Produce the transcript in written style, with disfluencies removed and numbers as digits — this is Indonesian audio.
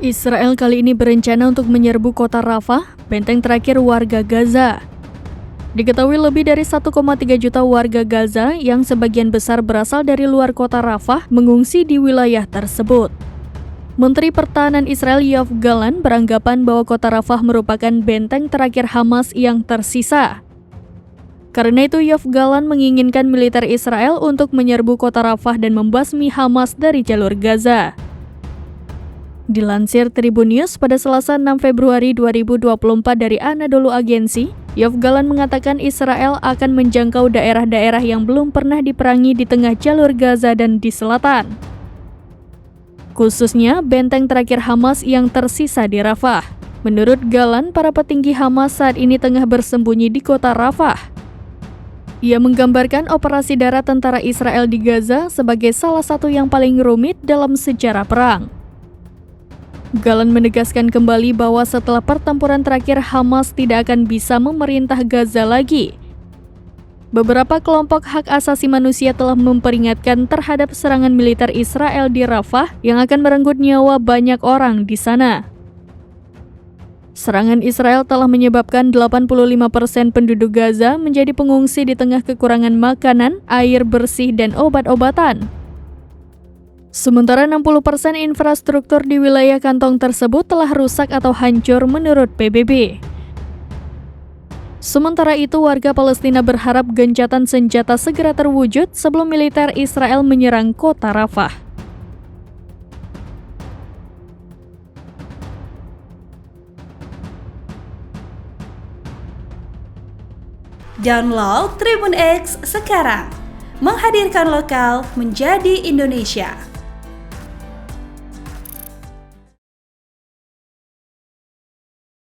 Israel kali ini berencana untuk menyerbu kota Rafah, benteng terakhir warga Gaza. Diketahui lebih dari 1,3 juta warga Gaza yang sebagian besar berasal dari luar kota Rafah mengungsi di wilayah tersebut. Menteri Pertahanan Israel Yoav Gallant beranggapan bahwa kota Rafah merupakan benteng terakhir Hamas yang tersisa. Karena itu Yoav Gallant menginginkan militer Israel untuk menyerbu kota Rafah dan membasmi Hamas dari jalur Gaza. Dilansir Tribun News pada Selasa 6 Februari 2024 dari Anadolu Agency, Yoav Gallant mengatakan Israel akan menjangkau daerah-daerah yang belum pernah diperangi di tengah jalur Gaza dan di selatan. Khususnya benteng terakhir Hamas yang tersisa di Rafah. Menurut Gallant, para petinggi Hamas saat ini tengah bersembunyi di kota Rafah. Ia menggambarkan operasi darat tentara Israel di Gaza sebagai salah satu yang paling rumit dalam sejarah perang. Gallant menegaskan kembali bahwa setelah pertempuran terakhir Hamas tidak akan bisa memerintah Gaza lagi. Beberapa kelompok hak asasi manusia telah memperingatkan terhadap serangan militer Israel di Rafah yang akan merenggut nyawa banyak orang di sana. Serangan Israel telah menyebabkan 85% penduduk Gaza menjadi pengungsi di tengah kekurangan makanan, air bersih, dan obat-obatan. Sementara 60% infrastruktur di wilayah kantong tersebut telah rusak atau hancur menurut PBB. Sementara itu, warga Palestina berharap gencatan senjata segera terwujud sebelum militer Israel menyerang kota Rafah. Download Tribun X sekarang, menghadirkan lokal menjadi Indonesia.